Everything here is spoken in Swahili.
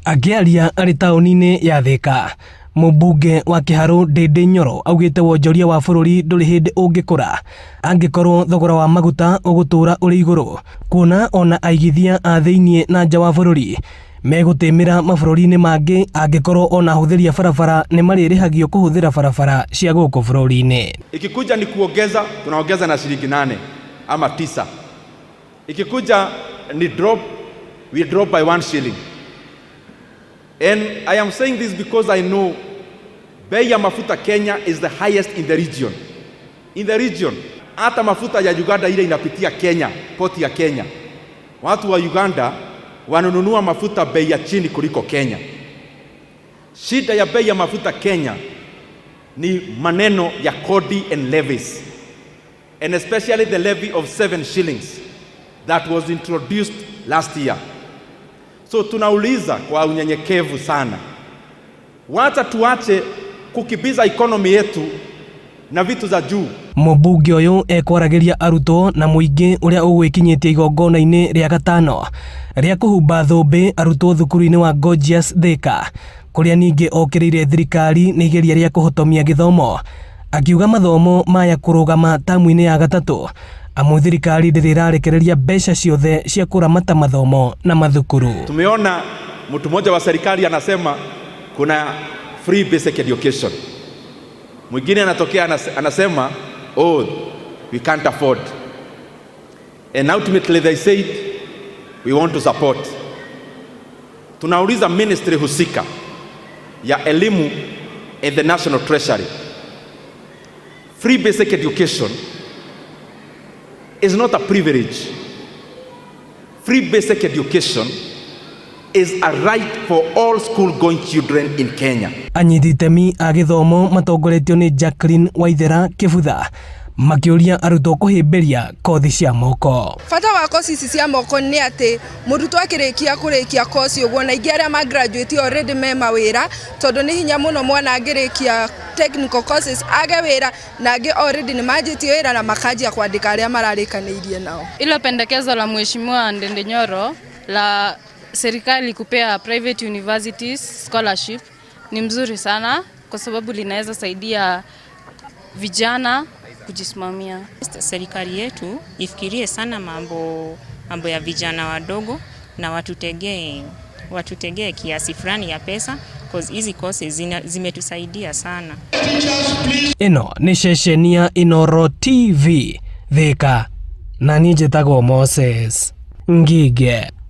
Agiaria ari tauni-ini ya Thika, Mũmbunge wa Kiharu Ndindi Nyoro augite wonjoria wa bururi nduri hindi ungikura angikorwo thogora wa maguta ugutura uri iguru, kuona ona aigithia a thiini na nja wa bururi megutimira mabururi-ini mangi angikorwo ona huthiria barabara ni maririhagio kuhuthira barabara cia guku bururi-ini. Ikikuja ni kuongeza, tunaongeza na shilingi 8 ama 9. Ikikuja ni drop, we drop by 1 shilling. And I am saying this because I know bei ya mafuta Kenya is the highest in the region. In the region, hata mafuta ya Uganda ile inapitia Kenya, poti ya Kenya. Watu wa Uganda wanunua mafuta bei ya chini kuliko Kenya. Shida ya bei ya mafuta Kenya ni maneno ya kodi and levies. And especially the levy of 7 shillings that was introduced last year. So tunauliza kwa unyenyekevu sana, wacha tuache kukibiza economy yetu na vitu za juu. Mũmbunge ũyũ ekwaragiria arutwo na mũingĩ ũrĩa ũgwĩkinyĩtie igongona-inĩ rĩa gatano rĩa kũhumba thũmbĩ arutwo thukuru-inĩ wa Gorgeous Thika, kũrĩa ningĩ okĩrĩire thirikari nĩ igeria rĩa kũhotomia gĩthomo, akiuga mathomo maya kũrũgama tamu-inĩ ya gatatũ amu thirikari ndĩrĩrarekereria mbeca ciothe cia kũramata mathomo na mathukuru. Tumeona mtu mmoja wa serikali anasema kuna free basic education. Mwingine anatokea anasema oh, we can't afford. And ultimately they said we want to support. Tunauliza ministry husika ya elimu and the National Treasury. Free basic education is not a privilege. Free basic education is a right for all school-going children in Kenya. Anyititemi a githomo matongoretio ni Jacqueline Waithera Kibutha makiuria arutwo kuhimbiria kothi cia moko. Fata wa kothi cia moko ni ati murutwo akirikia kothi uguo na ingi aria ma graduate already me mawira, tondu ni hinya muno mwana angirikia technical courses age wira na angi already ni majiti wira na makajia kuandika aria mararikanirie nao. Ilo pendekezo la Mheshimiwa Ndindi Nyoro la serikali kupea private universities scholarship ni mzuri sana, kwa sababu linaweza saidia vijana kujisimamia. Serikali yetu ifikirie sana mambo ya vijana wadogo na watutegee kiasi fulani ya pesa, because hizi courses zimetusaidia sana. Ino ni ceceni ya Inooro TV Thika, na niĩ njĩtagwo Moses Ngige.